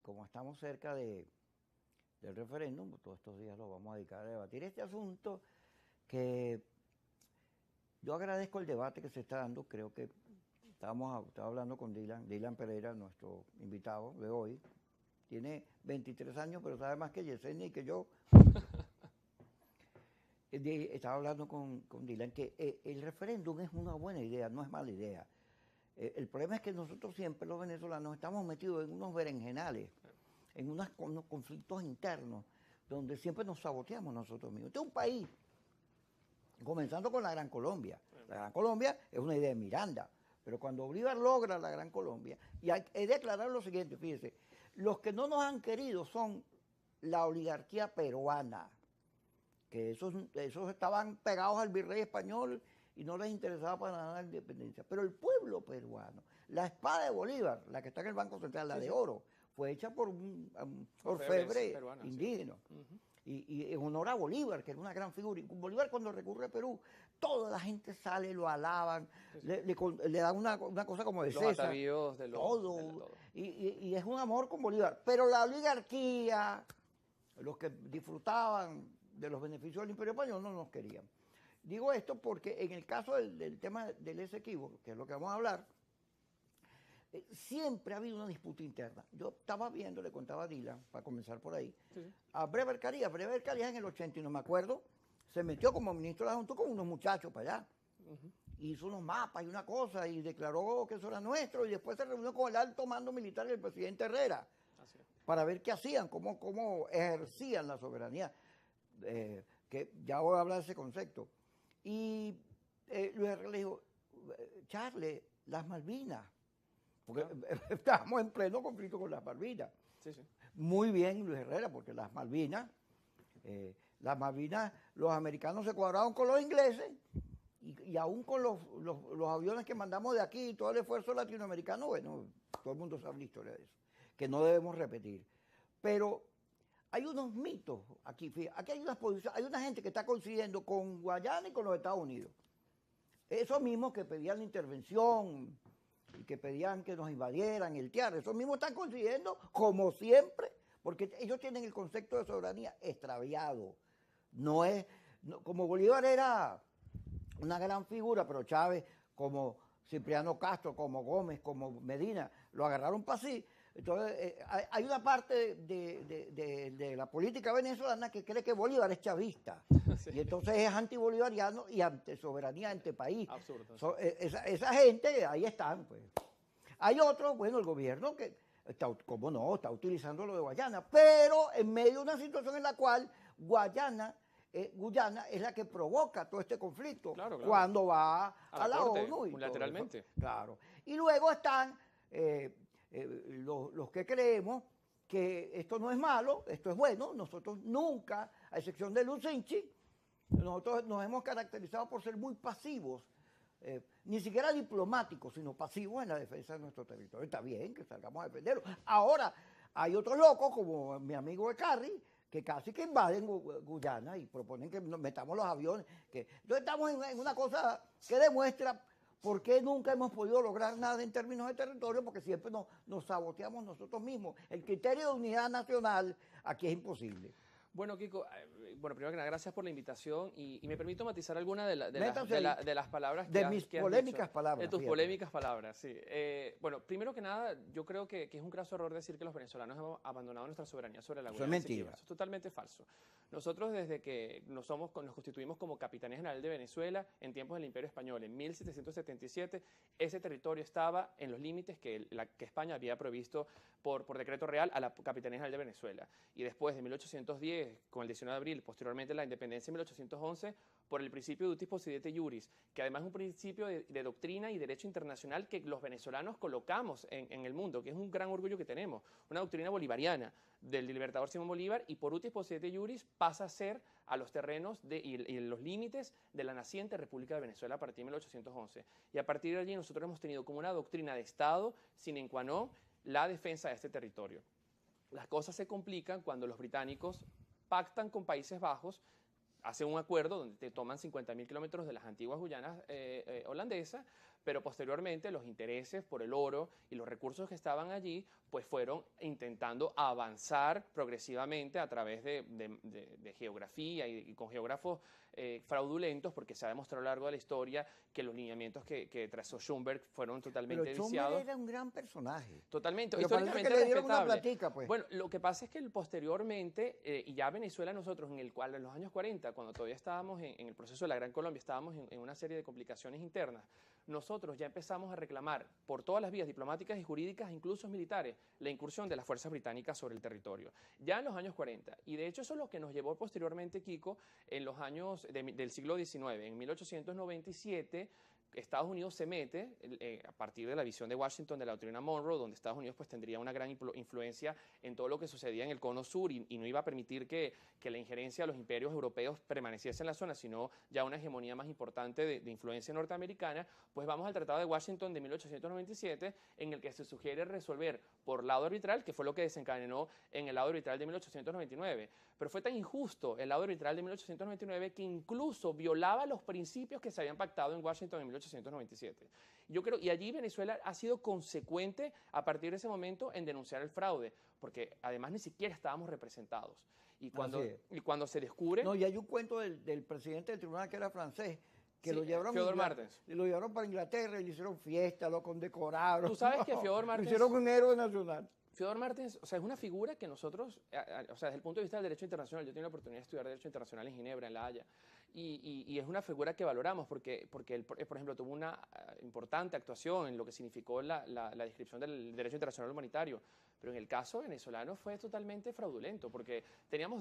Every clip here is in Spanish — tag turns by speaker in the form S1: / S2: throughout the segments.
S1: como estamos cerca del referéndum, todos estos días lo vamos a dedicar a debatir este asunto, que yo agradezco el debate que se está dando. Creo que estaba hablando con Dylan Pereira, nuestro invitado de hoy. Tiene 23 años, pero sabe más que Yesenia y que yo. Estaba hablando con Dylan que el referéndum es una buena idea, no es mala idea. El problema es que nosotros siempre, los venezolanos, estamos metidos en unos berenjenales, en unos conflictos internos, donde siempre nos saboteamos nosotros mismos. Este es un país, comenzando con la Gran Colombia. La Gran Colombia es una idea de Miranda, pero cuando Bolívar logra la Gran Colombia, y hay que declarar lo siguiente, fíjese, los que no nos han querido son la oligarquía peruana, que esos estaban pegados al virrey español y no les interesaba para nada la independencia. Pero el pueblo peruano, la espada de Bolívar, la que está en el Banco Central, la de oro, fue hecha por un orfebre peruana, indígena. Y en honor a Bolívar, que era una gran figura. Y Bolívar, cuando recurre a Perú, toda la gente sale, lo alaban, le dan una cosa como de César. Todo. Y es un amor con Bolívar. Pero la oligarquía, los que disfrutaban de los beneficios del Imperio Español, no nos querían. Digo esto porque en el caso del tema del Esequibo, que es lo que vamos a hablar, siempre ha habido una disputa interna. Yo estaba viendo, le contaba a Dylan, para comenzar por ahí, a Brever Carías. Brever Carías en el 80, y no me acuerdo, se metió como ministro de la Junta con unos muchachos para allá. Hizo unos mapas y una cosa, y declaró que eso era nuestro, y después se reunió con el alto mando militar del presidente Herrera, para ver qué hacían, cómo ejercían la soberanía. Que ya voy a hablar de ese concepto. Y Luis Herrera le dijo, Charles, las Malvinas, porque estábamos en pleno conflicto con las Malvinas. Muy bien Luis Herrera, porque las Malvinas, los americanos se cuadraron con los ingleses, y aún con los aviones que mandamos de aquí, todo el esfuerzo latinoamericano, bueno, todo el mundo sabe la historia de eso, que no debemos repetir. Pero hay unos mitos aquí, fíjate, aquí hay una gente que está coincidiendo con Guayana y con los Estados Unidos. Esos mismos que pedían la intervención y que pedían que nos invadieran el Tiar, esos mismos están coincidiendo como siempre, porque ellos tienen el concepto de soberanía extraviado. Como Bolívar era una gran figura, pero Chávez, como Cipriano Castro, como Gómez, como Medina, lo agarraron para sí. Entonces, hay una parte de la política venezolana que cree que Bolívar es chavista. Y entonces es antibolivariano y antisoberanía, antipaís. Absurdo. Esa gente, ahí están, pues. Hay otros, bueno, el gobierno que, ¿cómo no?, está utilizando lo de Guayana, pero en medio de una situación en la cual Guyana es la que provoca todo este conflicto, cuando va a la ONU.
S2: Unilateralmente.
S1: Claro. Y luego están los que creemos que esto no es malo, esto es bueno. Nosotros nunca, a excepción de Lucinchi, nosotros nos hemos caracterizado por ser muy pasivos, ni siquiera diplomáticos, sino pasivos en la defensa de nuestro territorio. Está bien que salgamos a defenderlo. Ahora, hay otros locos, como mi amigo Ecarri, que casi que invaden Guyana y proponen que nos metamos los aviones. Entonces estamos en una cosa que demuestra por qué nunca hemos podido lograr nada en términos de territorio, porque siempre nos saboteamos nosotros mismos. El criterio de unidad nacional aquí es imposible.
S2: Bueno, Kiko, primero que nada, gracias por la invitación y me permito matizar algunas de las palabras
S1: que mis polémicas palabras.
S2: De tus polémicas palabras, sí. Bueno, primero que nada, yo creo que es un graso error decir que los venezolanos hemos abandonado nuestra soberanía sobre la Guayana.
S1: Eso es mentira.
S2: Eso es totalmente falso. Nosotros, desde que nos constituimos como Capitanía General de Venezuela en tiempos del Imperio Español, en 1777, ese territorio estaba en los límites que España había provisto por decreto real a la Capitanía General de Venezuela. Y después de 1810, con el 19 de abril, posteriormente la independencia en 1811, por el principio de utis possidetis iuris, que además es un principio de doctrina y derecho internacional que los venezolanos colocamos en el mundo, que es un gran orgullo que tenemos, una doctrina bolivariana del libertador Simón Bolívar, y por utis possidetis iuris pasa a ser a los terrenos y los límites de la naciente República de Venezuela a partir de 1811. Y a partir de allí nosotros hemos tenido como una doctrina de Estado sine qua non la defensa de este territorio. Las cosas se complican cuando los británicos pactan con Países Bajos, hacen un acuerdo donde te toman 50.000 kilómetros de las antiguas Guyanas holandesas, pero posteriormente los intereses por el oro y los recursos que estaban allí, pues fueron intentando avanzar progresivamente a través de geografía y con geógrafos fraudulentos, porque se ha demostrado a lo largo de la historia que los lineamientos que trazó Schumberg fueron totalmente
S1: Pero
S2: viciados.
S1: Schumberg era un gran personaje.
S2: Totalmente,
S1: Pero parece
S2: históricamente
S1: que le dieron una
S2: respetable.
S1: platica, pues.
S2: Bueno, lo que pasa es que posteriormente, y ya Venezuela nosotros, en los años 40, cuando todavía estábamos en el proceso de la Gran Colombia, estábamos en una serie de complicaciones internas, nosotros ya empezamos a reclamar por todas las vías diplomáticas y jurídicas, incluso militares, la incursión de las fuerzas británicas sobre el territorio. Ya en los años 40. Y de hecho eso es lo que nos llevó posteriormente, Kiko, en los años del siglo XIX. En 1897, Estados Unidos se mete a partir de la visión de Washington de la doctrina Monroe, donde Estados Unidos pues tendría una gran influencia en todo lo que sucedía en el cono sur y no iba a permitir que la injerencia de los imperios europeos permaneciese en la zona, sino ya una hegemonía más importante de influencia norteamericana. Pues vamos al Tratado de Washington de 1897, en el que se sugiere resolver por lado arbitral, que fue lo que desencadenó en el lado arbitral de 1899. Pero fue tan injusto el lado arbitral de 1899 que incluso violaba los principios que se habían pactado en Washington en 1897. Yo creo, y allí Venezuela ha sido consecuente a partir de ese momento en denunciar el fraude, porque además ni siquiera estábamos representados. Y cuando se descubre...
S1: No, y hay un cuento del presidente del tribunal que era francés, que
S2: Sí,
S1: lo llevaron,
S2: Fyodor Martens.
S1: lo llevaron para Inglaterra y le hicieron fiesta, lo condecoraron.
S2: Tú sabes que Fyodor
S1: Lo
S2: Martens...
S1: hicieron un héroe nacional.
S2: Fyodor Martens, o sea, es una figura que nosotros, o sea, desde el punto de vista del derecho internacional, yo tengo la oportunidad de estudiar derecho internacional en Ginebra, en La Haya, y es una figura que valoramos porque él, por ejemplo, tuvo una importante actuación en lo que significó la descripción del derecho internacional humanitario. Pero en el caso venezolano fue totalmente fraudulento, porque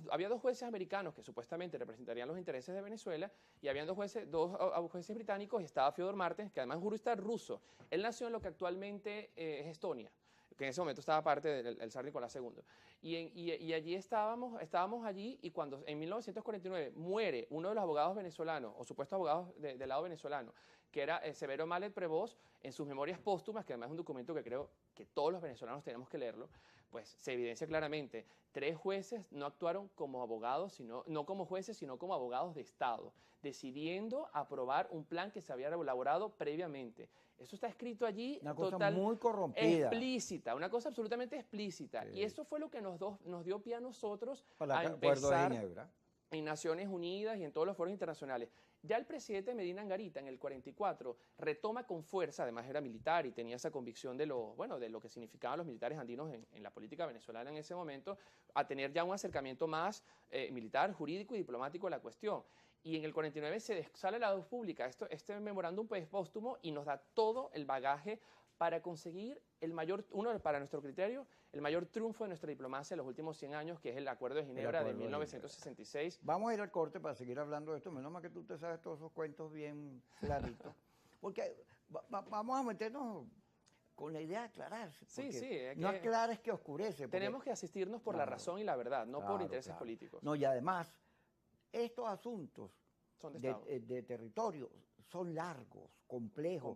S2: había dos jueces americanos que supuestamente representarían los intereses de Venezuela, y habían dos jueces británicos, y estaba Fyodor Martens, que además es un jurista ruso. Él nació en lo que actualmente es Estonia, que en ese momento estaba parte del zar Nicolás II. Y allí estábamos allí, y cuando en 1949 muere uno de los abogados venezolanos, o supuestos abogados del lado venezolano, que era Severo Malet Prevost, en sus memorias póstumas, que además es un documento que creo que todos los venezolanos tenemos que leerlo, pues se evidencia claramente, 3 jueces no actuaron como abogados, no como jueces, sino como abogados de Estado, decidiendo aprobar un plan que se había elaborado previamente. Eso está escrito allí,
S1: una cosa muy corrompida,
S2: explícita, una cosa absolutamente explícita. Sí. Y eso fue lo que nos dio pie a nosotros
S1: para
S2: a empezar en Naciones Unidas y en todos los foros internacionales. Ya el presidente Medina Angarita en el 44 retoma con fuerza, además era militar y tenía esa convicción de lo que significaban los militares andinos en la política venezolana en ese momento, a tener ya un acercamiento más militar, jurídico y diplomático a la cuestión. Y en el 49 sale a la luz pública este memorándum póstumo y nos da todo el bagaje para conseguir para nuestro criterio, el mayor triunfo de nuestra diplomacia en los últimos 100 años, que es el Acuerdo de Ginebra de 1966.
S1: Vamos a ir al corte para seguir hablando de esto. Menos mal que tú te sabes todos esos cuentos bien claritos. Porque vamos a meternos con la idea de aclararse.
S2: Sí, sí.
S1: No aclares que oscurece.
S2: Tenemos que asistirnos por la razón y la verdad, no por intereses políticos.
S1: No, y además, estos asuntos
S2: son
S1: de territorio son largos, complejos.